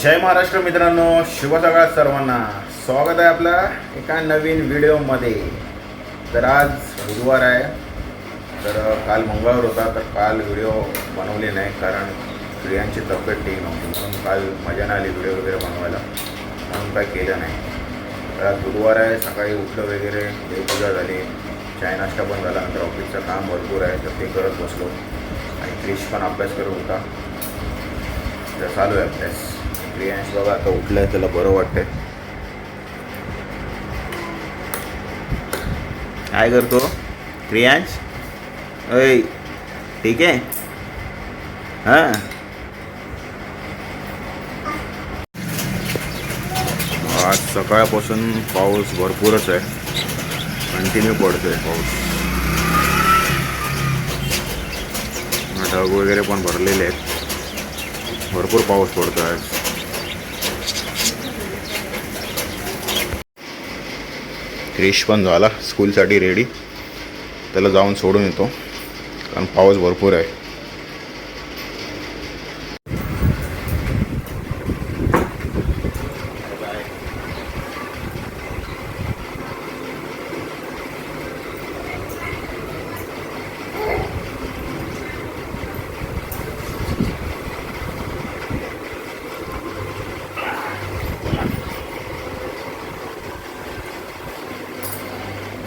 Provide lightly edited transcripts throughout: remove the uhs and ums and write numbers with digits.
जय महाराष्ट्र मित्रांनो, शुभ सकाळ सर्वांना. स्वागत आहे आपल्या एका नवीन व्हिडिओमध्ये. तर आज बुधवार आहे, तर काल मंगळवार होता, तर काल व्हिडिओ बनवले नाही कारण स्त्रियांची तब्येत ठीक नव्हती, म्हणून काल मजा नाही आली व्हिडिओ वगैरे बनवायला, म्हणून काय केलं नाही. तर आज बुधवार आहे, सकाळी उठलं वगैरे, देवपूजा झाली, चाय नाश्ता पण झाला, नंतर ऑफिसचं काम भरपूर आहे तर ते करत बसलो आणि क्रिश पण अभ्यास करत होता. तर चालू आहे अभ्यास. प्रियांश बघा आता उठलं आहे, त्याला बरं वाटतंय. काय करतो प्रियांश? अय ठीक आहे. हां, आज सकाळपासून पाऊस भरपूरच आहे, कंटिन्यू पडतोय पाऊस. ढग वगैरे पण भरलेले आहेत, भरपूर पाऊस पडतो आज. क्रिश पण झाला स्कूलसाठी रेडी, त्याला जाऊन सोडून येतो कारण पाऊस भरपूर आहे.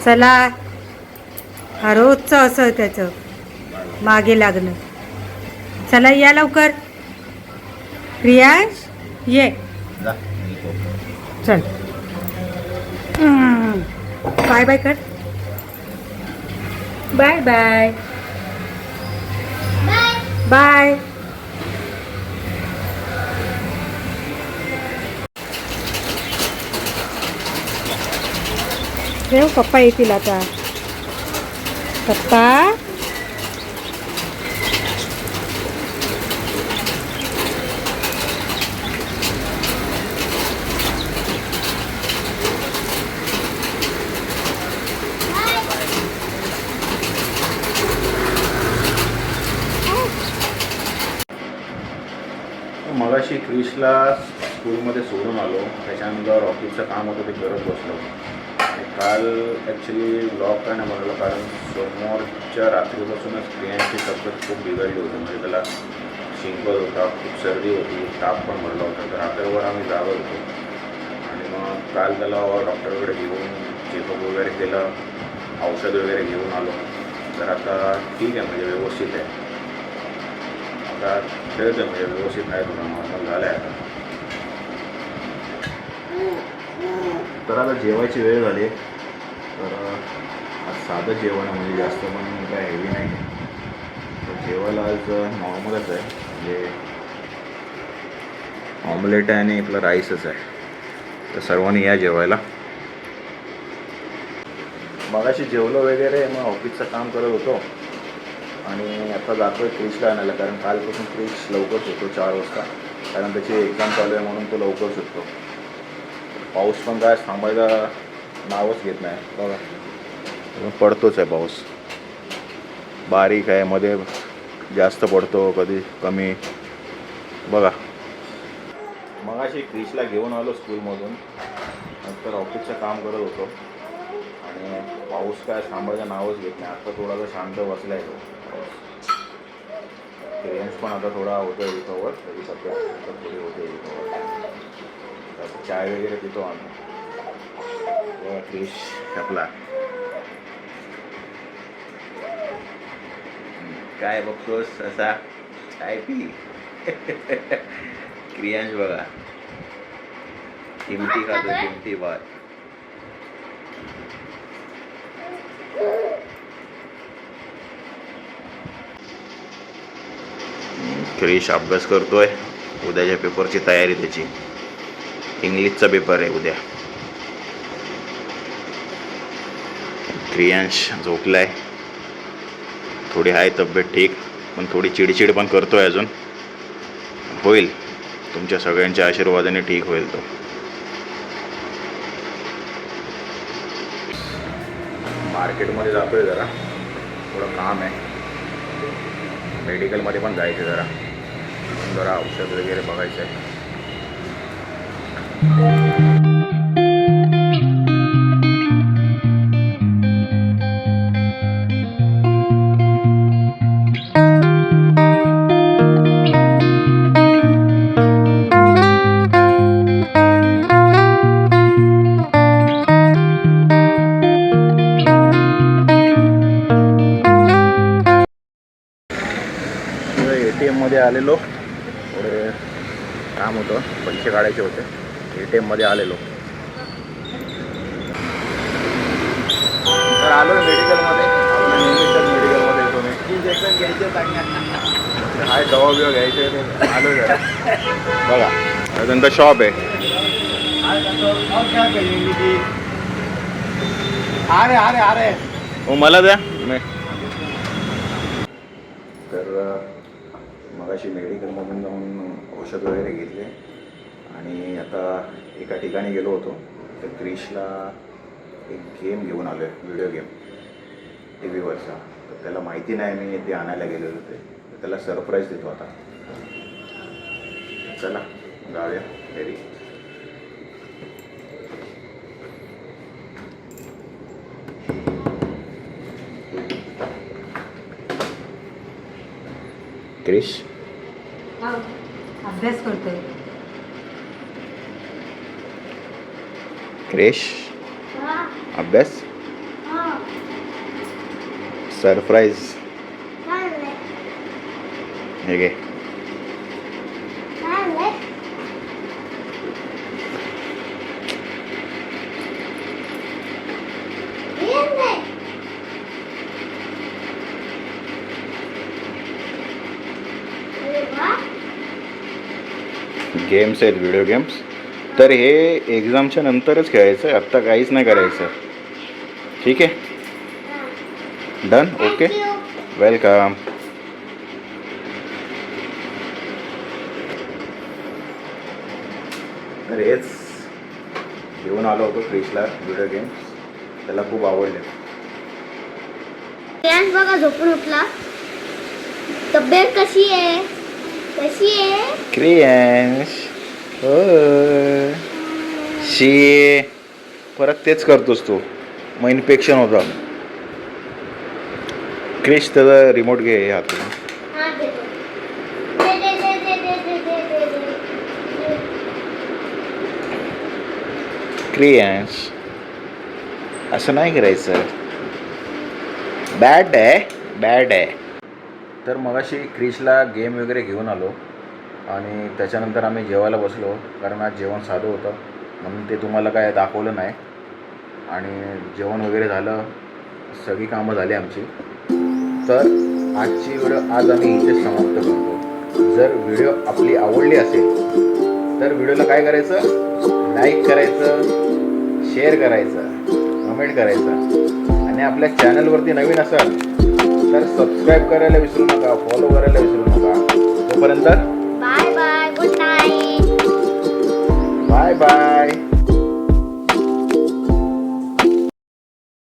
चला, हा रोजचं असं त्याचं मागे लागणं. चला या लवकर. प्रियांश ये, चल. बाय बाय कर. Bye bye bye. ठेव, पप्पा येतील आता. पप्पा मगाशी क्रिशला स्कूलमध्ये सोडून आलो, त्याच्यानंतर ऑफिसचं काम होतं ते करत बसलो. आणि काल ॲक्च्युली ब्लॉग काय नाही बनवलं कारण समोरच्या रात्रीपासूनच प्रियांची तब्येत खूप बिघडली होती. म्हणजे त्याला शिंकत होता, खूप सर्दी होती, ताप पण भरला होता, तर रात्रभर आम्ही जागत होतो. आणि मग काल त्याला डॉक्टरकडे घेऊन चेकअप वगैरे केलं, औषध वगैरे घेऊन आलो. तर आता ठीक आहे, म्हणजे व्यवस्थित आहे, आता खेळतं, म्हणजे व्यवस्थित आहे, थोडं नॉर्मल झालं आहे आता. तर आता जेवायची वेळ झाली, तर आज साधं जेवण आहे, म्हणजे जास्त पण काय हेवी नाही. तर जेवायला आज नॉर्मलच आहे, म्हणजे ऑमलेट आहे आणि आपलं राईसच आहे. तर सर्वांनी या जेवायला. मगाशी जेवलो वगैरे, मग ऑफिसचं काम करत होतो आणि आता जातो आहे क्रिशला आणायला, कारण कालपासून क्रिश लवकर सुटतो 4 वाजता, कारण त्याची एक्झाम चालू आहे म्हणून तो लवकर सुटतो. पाऊस पण काय थांबायला नावच घेत नाही, बघा पडतोच आहे पाऊस. बारीक आहे, मध्ये जास्त पडतो, कधी कमी. बघा, मगाशी क्रिशला घेऊन आलो स्कूलमधून, नंतर ऑफिसचं काम करत होतो आणि पाऊस काय थांबायचं नावच घेत नाही. आता थोडासा शांत बसला आहे तो पाऊस. रेंज पण आता थोडा होतो आहे रिकवर, तरी सध्या आता थोडी होते रिकवर. चाय वगैरे पितो आम्ही. क्रिश आपला काय बघतोस असा, चाय पी. क्रियांश बघा चिमटी खातो, चिमटी भात. क्रिश अभ्यास करतोय, उद्याच्या पेपरची तयारी त्याची. इंग्लिशचा पेपर आहे उद्या. क्रियांश झोपलाय, थोडी आहे तब्येत ठीक, पण थोडी चिडचिड पण करतोय अजून. होईल, तुमच्या सगळ्यांच्या आशीर्वादाने ठीक होईल तो. मार्केटमध्ये जातोय जरा, थोडं काम आहे, मेडिकलमध्ये पण जायचं जरा औषध वगैरे बघायचं आहे. ATM मध्ये आलेलो, थोडे काम होतं, पैसे काढायचे होते. ATM मध्ये आलेलो. तर आलो मेडिकलमध्ये. मेडिकलमध्ये येतो मी. इंजेक्शन घ्यायचे, हाय दवा बिवा घ्यायचे. आलो जरा बघा, त्यांचा शॉप आहे. अरे हो, मला द्या. तर मगाशी मेडिकलमधून जाऊन औषध वगैरे घेतले आणि आता एका ठिकाणी गेलो होतो. तर क्रिशला एक गेम घेऊन आलो आहे, व्हिडिओ गेम TV वरचा. तर त्याला माहिती नाही मी ते आणायला गेलेलो होते. तर त्याला सरप्राईज देतो आता. चला जाऊया घरी. क्रिश अभ्यास करतोय. क्रिश अभ्यास. सरप्राईज हे घे. गेम्स आहेत, व्हिडिओ गेम्स. तर हे एक्झामच्या नंतरच खेळायचं आहे, आत्ता काहीच नाही करायचं. ठीक आहे, डन. Okay, welcome. तर हेच घेऊन आलो होतो क्रिशला व्हिडिओ गेम्स. त्याला खूप आवडले. बघा झोपून उठला. तब्येत कशी आहे? क्रियांश हो शी. परत तेच करतोस तू. मग इन्फेक्शन होतं. क्रिश त्याचा रिमोट घे हातून. हा, देतो. दे. क्रियांश असं नाही करायचं. बॅड आहे. तर मगाशी क्रिशला गेम वगैरे घेऊन आलो आणि त्याच्यानंतर आम्ही जेवायला बसलो. कारण आज जेवण साधं होतं म्हणून ते तुम्हाला काय दाखवलं नाही. आणि जेवण वगैरे झालं, सगळी कामं झाली आमची. तर आजची व्हिडिओ आज आम्ही इथेच समाप्त करतो. जर व्हिडिओ आपली आवडली असेल तर व्हिडिओला काय करायचं, लाईक करायचं, शेअर करायचं, कमेंट करायचं. आणि आपल्या चॅनलवरती नवीन असाल तर सबस्क्राईब करायला विसरू नका, फॉलो करायला विसरू नका. तोपर्यंत